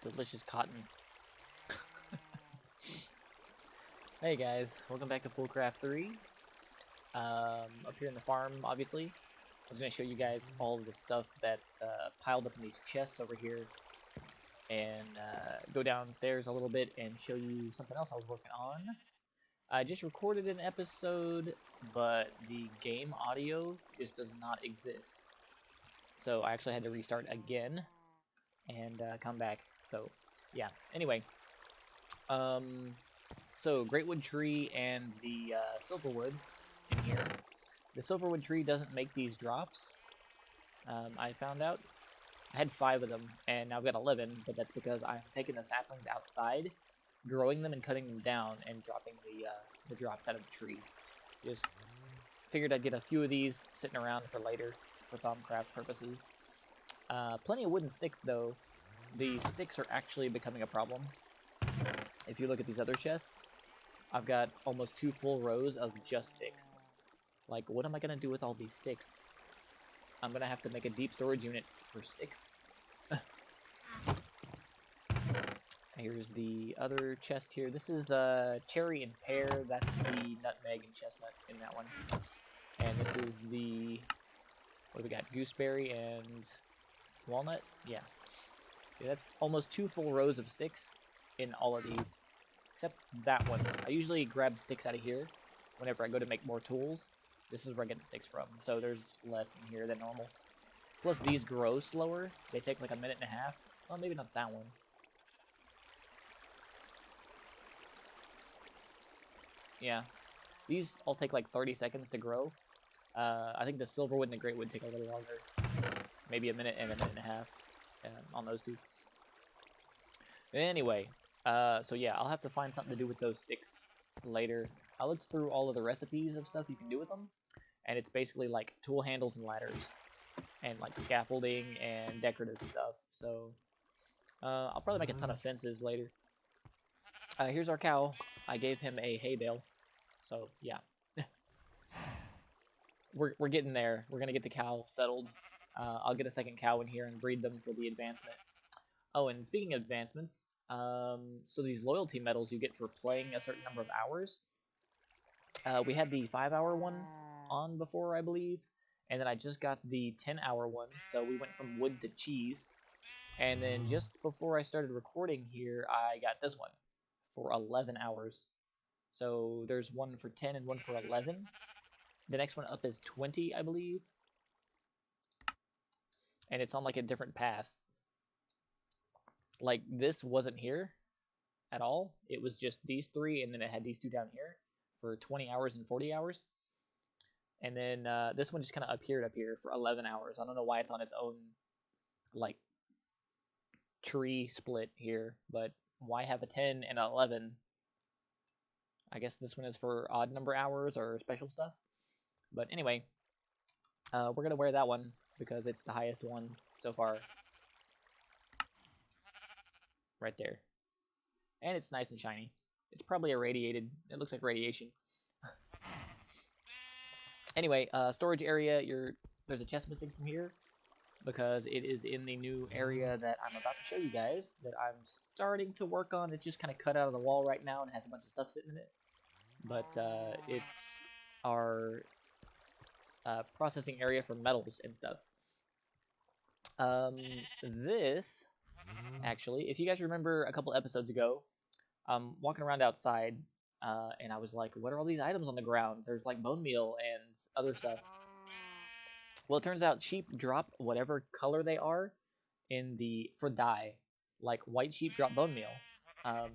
Delicious cotton. Hey guys, welcome back to FoolCraft 3. Up here in the farm, obviously. I was going to show you guys all of the stuff that's piled up in these chests over here. And go downstairs a little bit and show you something else I was working on. I just recorded an episode, but the game audio just does not exist. So I actually had to restart again and come back. So, yeah. Anyway. So, Greatwood Tree and the Silverwood in here. The Silverwood Tree doesn't make these drops. I found out. I had 5 of them, and now I've got 11, but that's because I'm taking the saplings outside, growing them and cutting them down, and dropping the drops out of the tree. Just figured I'd get a few of these sitting around for later, for FoundCraft purposes. Plenty of wooden sticks, though. The sticks are actually becoming a problem. If you look at these other chests, I've got almost 2 full rows of just sticks. Like, what am I going to do with all these sticks? I'm going to have to make a deep storage unit for sticks. Here's the other chest here. This is cherry and pear. That's the nutmeg and chestnut in that one. And this is the, what do we got? Gooseberry and walnut? Yeah. That's almost 2 full rows of sticks in all of these. Except that one. I usually grab sticks out of here whenever I go to make more tools. This is where I get the sticks from. So there's less in here than normal. Plus these grow slower. They take like a minute and a half. Well, maybe not that one. Yeah. These all take like 30 seconds to grow. I think the Silverwood and the Greatwood take a little longer. Maybe a minute and a half on those two. Anyway. So yeah, I'll have to find something to do with those sticks later. I looked through all of the recipes of stuff you can do with them, and it's basically like tool handles and ladders, and like scaffolding and decorative stuff. So I'll probably make a ton of fences later. Here's our cow. I gave him a hay bale, so yeah. we're getting there. We're gonna get the cow settled. I'll get a second cow in here and breed them for the advancement. Oh, and speaking of advancements, so these loyalty medals you get for playing a certain number of hours. We had the 5-hour one on before, I believe, and then I just got the 10-hour one, so we went from wood to cheese. And then just before I started recording here, I got this one for 11 hours. So there's one for 10 and one for 11. The next one up is 20, I believe. And it's on like a different path. Like, this wasn't here at all. It was just these 3, and then it had these 2 down here for 20 hours and 40 hours. And then this one just kind of appeared up here for 11 hours. I don't know why it's on its own, like, tree split here, but why have a 10 and an 11? I guess this one is for odd number hours or special stuff. But anyway, we're going to wear that one because it's the highest one so far. Right there. And it's nice and shiny. It's probably irradiated. It looks like radiation. Anyway, storage area. There's a chest missing from here because it is in the new area that I'm about to show you guys that I'm starting to work on. It's just kind of cut out of the wall right now and has a bunch of stuff sitting in it. But it's our processing area for metals and stuff. This... Actually, if you guys remember a couple episodes ago, I'm walking around outside, and I was like, what are all these items on the ground? There's like bone meal and other stuff. Well, it turns out sheep drop whatever color they are for dye. Like white sheep drop bone meal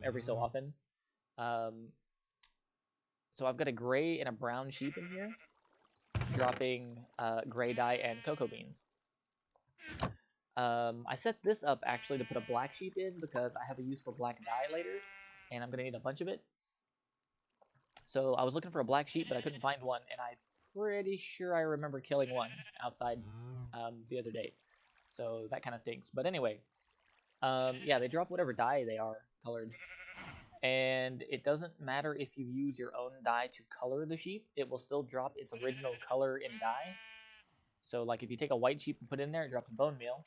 every so often. So I've got a gray and a brown sheep in here, dropping gray dye and cocoa beans. I set this up actually to put a black sheep in because I have a use for black dye later, and I'm going to need a bunch of it. So I was looking for a black sheep, but I couldn't find one, and I'm pretty sure I remember killing one outside the other day. So that kind of stinks. But anyway, yeah, they drop whatever dye they are colored. And it doesn't matter if you use your own dye to color the sheep, it will still drop its original color in dye. So like if you take a white sheep and put it in there, it drops bone meal.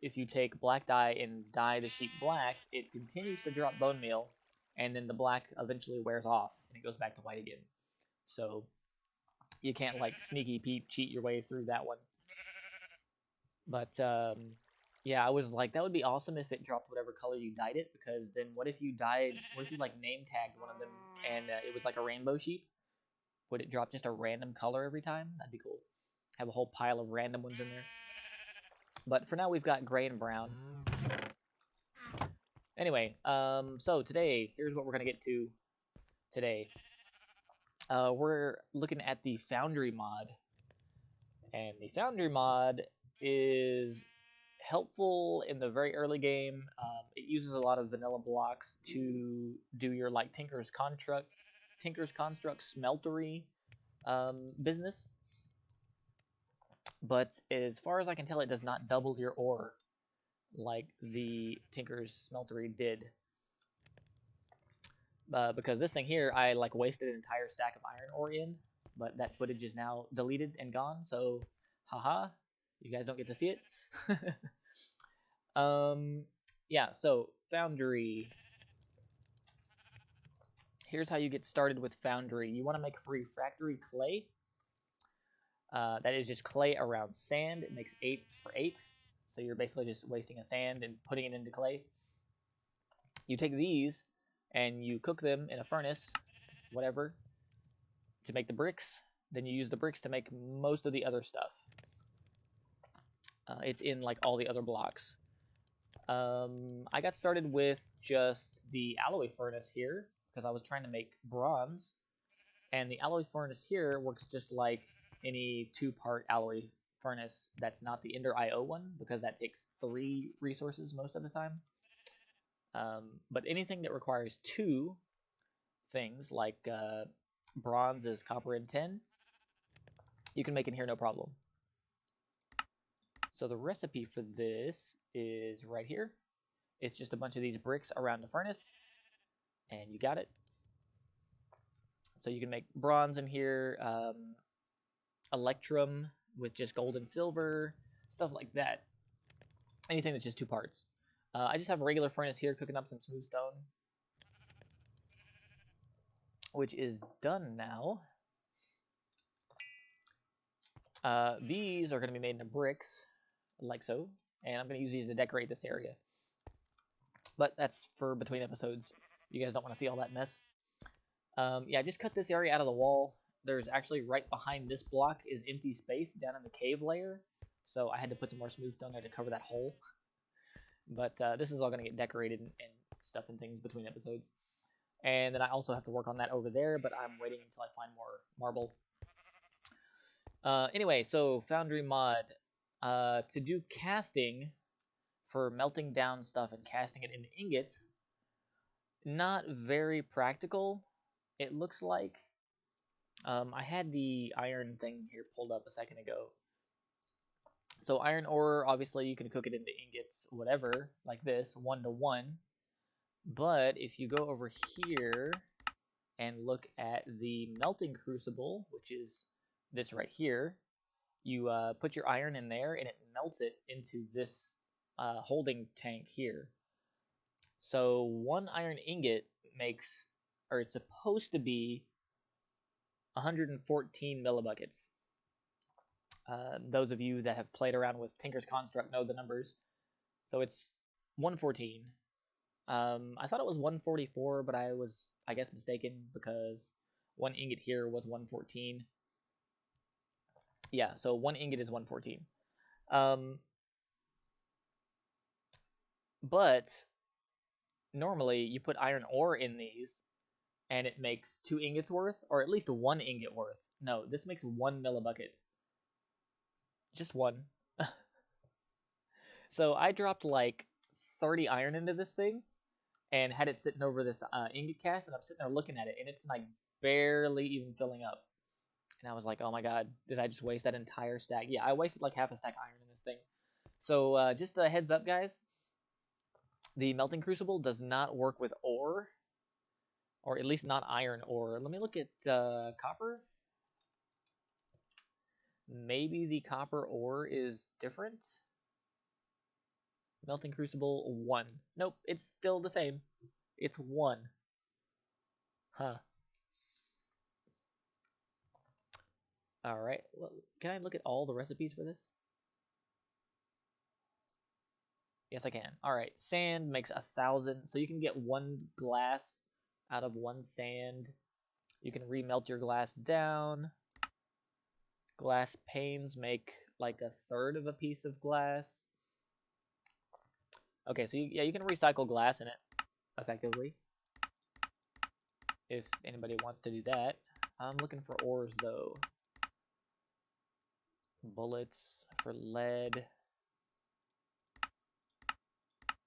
if you take black dye and dye the sheep black, it continues to drop bone meal, and then the black eventually wears off and it goes back to white again. So you can't like sneaky peep cheat your way through that one. But yeah, I was like, that would be awesome if it dropped whatever color you dyed it, because then what if you like name tagged one of them and it was like a rainbow sheep? Would it drop just a random color every time? That'd be cool. Have a whole pile of random ones in there. But for now, we've got gray and brown. Anyway, so today, here's what we're going to get to today. We're looking at the Foundry mod. And the Foundry mod is helpful in the very early game. It uses a lot of vanilla blocks to do your like Tinker's Construct smeltery business. But as far as I can tell, it does not double your ore like the Tinker's Smeltery did. Because this thing here, I like wasted an entire stack of iron ore in, but that footage is now deleted and gone, so haha, you guys don't get to see it. Yeah, so Foundry. Here's how you get started with Foundry. You want to make refractory clay. That is just clay around sand. It makes 8 for 8. So you're basically just wasting a sand and putting it into clay. You take these and you cook them in a furnace, whatever, to make the bricks. Then you use the bricks to make most of the other stuff. It's in like all the other blocks. I got started with just the alloy furnace here because I was trying to make bronze. And the alloy furnace here works just like any 2-part alloy furnace that's not the Ender IO one, because that takes 3 resources most of the time. But anything that requires 2 things, like bronze is copper and tin, you can make in here no problem. So the recipe for this is right here. It's just a bunch of these bricks around the furnace, and you got it. So you can make bronze in here, electrum with just gold and silver, stuff like that. Anything that's just 2 parts. I just have a regular furnace here cooking up some smooth stone, which is done now. These are going to be made into bricks, like so, and I'm going to use these to decorate this area. But that's for between episodes. You guys don't want to see all that mess. Yeah, just cut this area out of the wall. There's actually right behind this block is empty space down in the cave layer, so I had to put some more smooth stone there to cover that hole. But this is all going to get decorated and stuff and things between episodes. And then I also have to work on that over there, but I'm waiting until I find more marble. Anyway, so Foundry mod. To do casting for melting down stuff and casting it into ingots, not very practical, it looks like. I had the iron thing here pulled up a second ago. So iron ore, obviously you can cook it into ingots, whatever, like this, 1-to-1. But if you go over here and look at the melting crucible, which is this right here, you put your iron in there and it melts it into this holding tank here. So 1 iron ingot makes, or it's supposed to be 114 millibuckets. Those of you that have played around with Tinker's Construct know the numbers. So it's 114. I thought it was 144, but I was, I guess, mistaken, because 1 ingot here was 114. Yeah, so 1 ingot is 114. But normally you put iron ore in these and it makes 2 ingots worth, or at least 1 ingot worth. No, this makes 1 millibucket. Just 1. So I dropped like 30 iron into this thing and had it sitting over this ingot cast, and I'm sitting there looking at it, and it's like barely even filling up. And I was like, oh my god, did I just waste that entire stack? Yeah, I wasted like half a stack iron in this thing. So just a heads up, guys. The melting crucible does not work with ore, or at least not iron ore. Let me look at copper. Maybe the copper ore is different. Melting crucible 1. Nope, it's still the same. It's 1. Huh. Alright, well, can I look at all the recipes for this? Yes, I can. Alright, sand makes 1,000, so you can get 1 glass out of 1 sand. You can remelt your glass down. Glass panes make like 1/3 of a piece of glass. Okay, so yeah, you can recycle glass in it effectively if anybody wants to do that. I'm looking for ores though. Bullets for lead.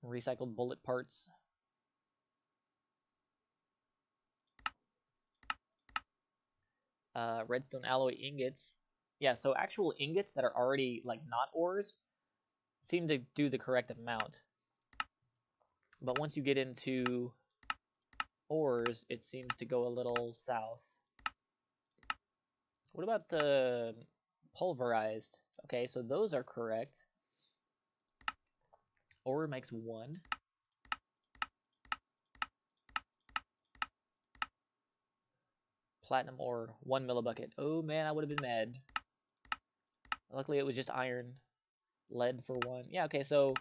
Recycled bullet parts. Redstone alloy ingots. Yeah, so actual ingots that are already like not ores seem to do the correct amount. But once you get into ores, it seems to go a little south. What about the pulverized? Okay, so those are correct. Ore makes 1. Platinum ore, 1 millibucket. Oh man, I would have been mad. Luckily it was just iron. Lead for 1. Yeah, okay, so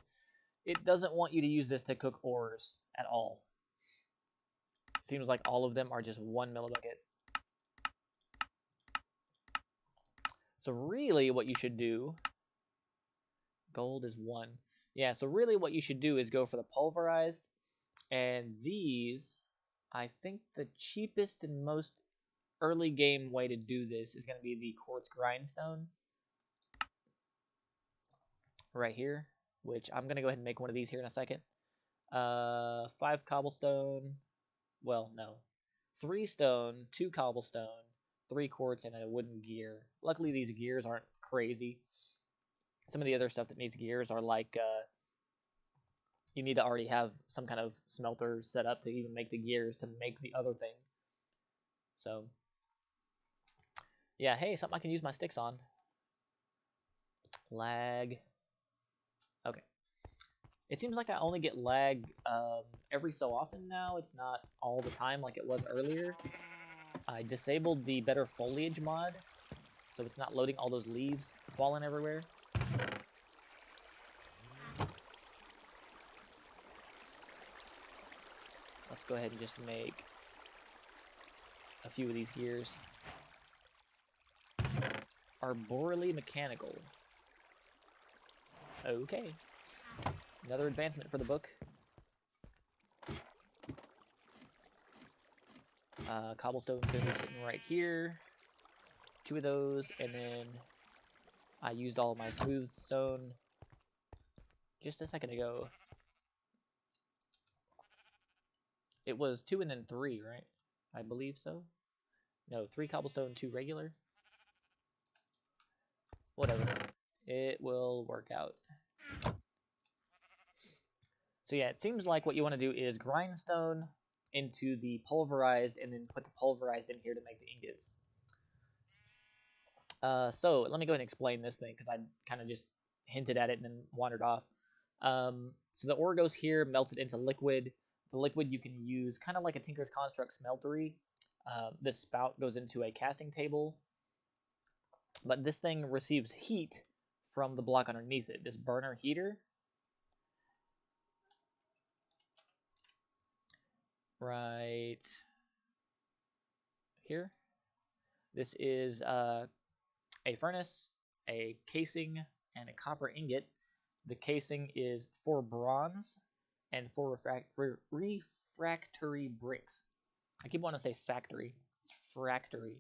it doesn't want you to use this to cook ores at all. Seems like all of them are just 1 millibucket. So really what you should do, gold is 1. Yeah, so really what you should do is go for the pulverized, and these, I think the cheapest and most early game way to do this is going to be the quartz grindstone right here, which I'm going to go ahead and make one of these here in a second. 5 cobblestone, well, no, 3 stone, 2 cobblestone, 3 quartz, and a wooden gear. Luckily these gears aren't crazy. Some of the other stuff that needs gears are like, you need to already have some kind of smelter set up to even make the gears to make the other thing. So, yeah, hey, something I can use my sticks on. Lag. Okay. It seems like I only get lag every so often now. It's not all the time like it was earlier. I disabled the better foliage mod, so it's not loading all those leaves falling everywhere. Let's go ahead and just make a few of these gears. Arborally mechanical. Okay. Another advancement for the book. Cobblestone's going to be sitting right here. 2 of those, and then I used all of my smooth stone just a second ago. It was 2 and then 3, right? I believe so. No, 3 cobblestone, 2 regular. Whatever. It will work out. So yeah, it seems like what you want to do is grindstone into the pulverized and then put the pulverized in here to make the ingots. So let me go ahead and explain this thing because I kind of just hinted at it and then wandered off. So the ore goes here, melts it into liquid. The liquid you can use kind of like a Tinker's Construct smeltery. This spout goes into a casting table, but this thing receives heat from the block underneath it, this burner heater. Right here. This is a furnace, a casing, and a copper ingot. The casing is 4 bronze and 4 refractory bricks. I keep wanting to say factory. It's fractory.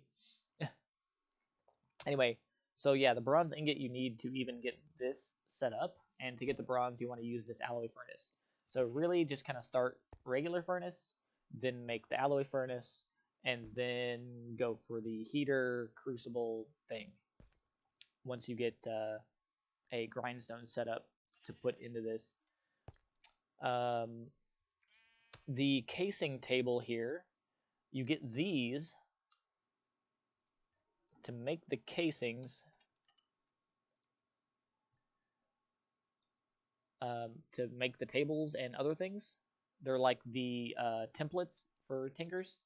Anyway, so yeah, the bronze ingot you need to even get this set up, and to get the bronze you want to use this alloy furnace. So really just kind of start regular furnace, then make the alloy furnace, and then go for the heater crucible thing once you get a grindstone set up to put into this. The casing table here, you get these to make the casings. to make the tables and other things. They're like the templates for tinkers.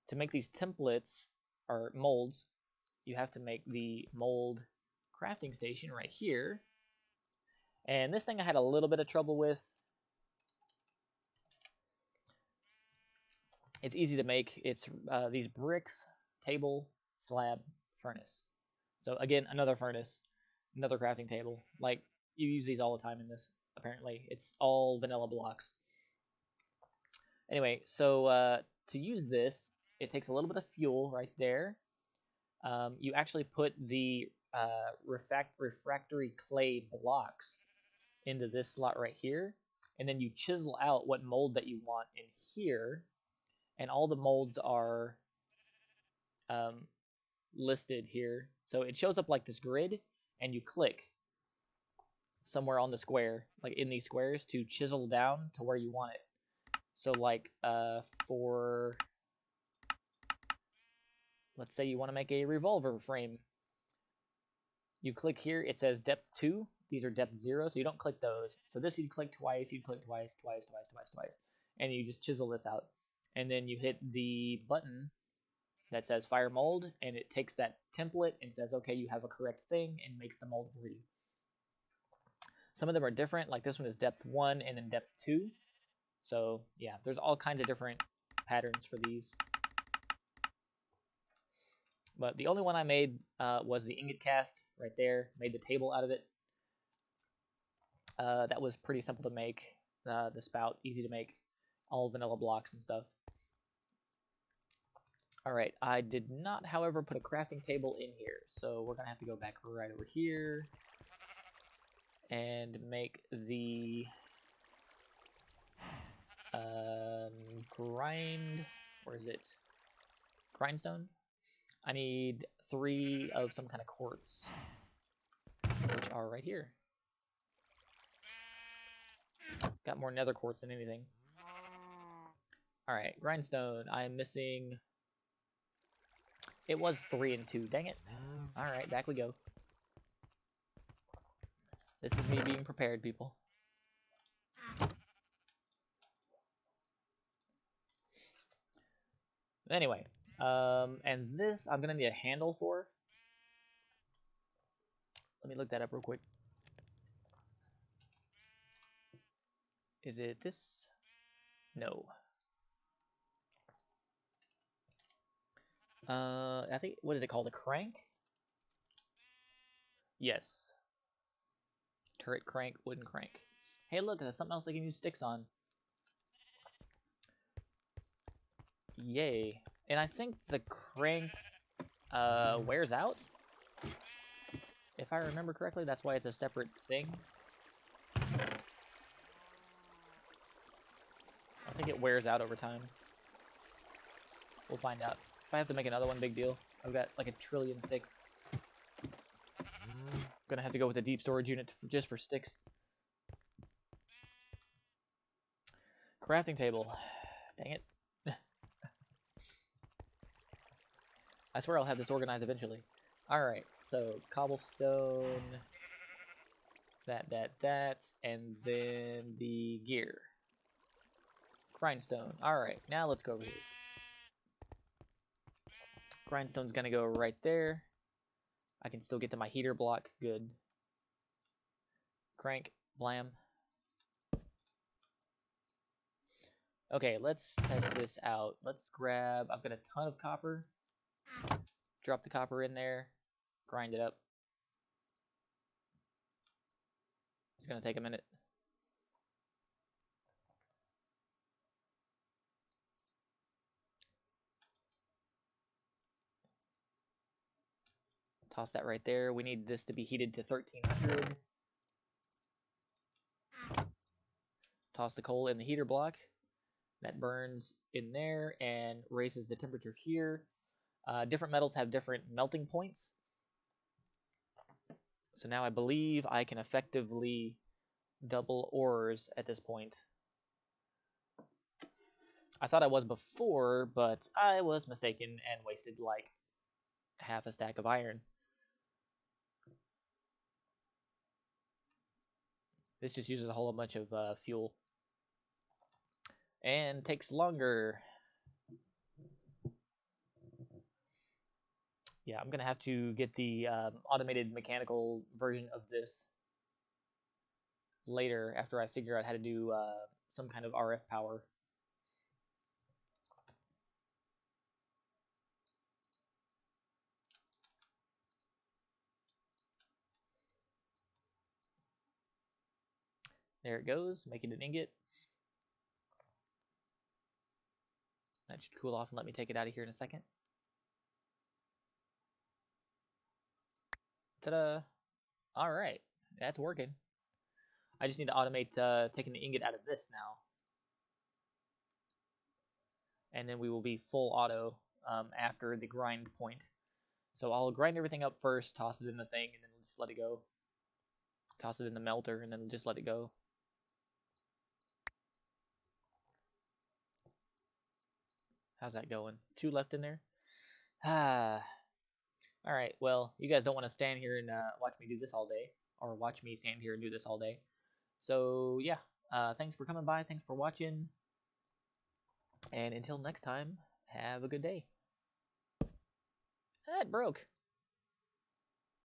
To make these templates or molds, you have to make the mold crafting station right here. And this thing I had a little bit of trouble with. It's easy to make. It's these bricks, table, slab, furnace. So again, another furnace, another crafting table. Like, you use these all the time in this, apparently. It's all vanilla blocks. Anyway, so to use this, it takes a little bit of fuel right there. You actually put the refractory clay blocks into this slot right here, and then you chisel out what mold that you want in here, and all the molds are listed here. So it shows up like this grid, and you click somewhere on the square, like in these squares, to chisel down to where you want it. So like for, let's say you want to make a revolver frame. You click here, it says depth 2. These are depth 0, so you don't click those. So this you'd click twice, you'd click twice, and you just chisel this out. And then you hit the button that says fire mold, and it takes that template and says, okay, you have a correct thing, and makes the mold for you. Some of them are different, like this one is depth 1 and then depth 2. So yeah, there's all kinds of different patterns for these. But the only one I made was the ingot cast right there. Made the table out of it. That was pretty simple to make. The spout, easy to make. All vanilla blocks and stuff. Alright, I did not, however, put a crafting table in here. So we're going to have to go back right over here. And make the where is it? Grindstone? I need 3 of some kind of quartz, which are right here. Got more nether quartz than anything. Alright, grindstone. I'm missing... It was 3 and 2. Dang it. Alright, back we go. This is me being prepared, people. Anyway, and this I'm gonna need a handle for. Let me look that up real quick. Is it this? No. I think, what is it called? A crank? Yes. Turret crank, wooden crank. Hey, look, there's something else I can use sticks on. Yay. And I think the crank wears out. If I remember correctly, that's why it's a separate thing. I think it wears out over time. We'll find out. If I have to make another one, big deal. I've got like 1 trillion sticks. Gonna have to go with a deep storage unit just for sticks. Crafting table. Dang it. I swear I'll have this organized eventually. Alright, so cobblestone, that, and then the gear. Grindstone. Alright, now let's go over here. Grindstone's gonna go right there. I can still get to my heater block. Good. Crank. Blam. Okay, let's test this out. Let's grab... I've got a ton of copper. Drop the copper in there. Grind it up. It's gonna take a minute. Toss that right there. We need this to be heated to 1300. Toss the coal in the heater block. That burns in there and raises the temperature here. Different metals have different melting points. So now I believe I can effectively double ores at this point. I thought I was before, but I was mistaken and wasted like half a stack of iron. This just uses a whole bunch of fuel. And takes longer. Yeah, I'm gonna have to get the automated mechanical version of this later after I figure out how to do some kind of RF power. There it goes, making an ingot. That should cool off and let me take it out of here in a second. Ta-da! Alright, that's working. I just need to automate taking the ingot out of this now. And then we will be full auto after the grind point. So I'll grind everything up first, toss it in the thing, and then just let it go. Toss it in the melter, and then just let it go. How's that going? 2 left in there? Ah. Alright, well, you guys don't want to stand here and watch me do this all day. Or watch me stand here and do this all day. So, yeah. Thanks for coming by. Thanks for watching. And until next time, have a good day. That broke.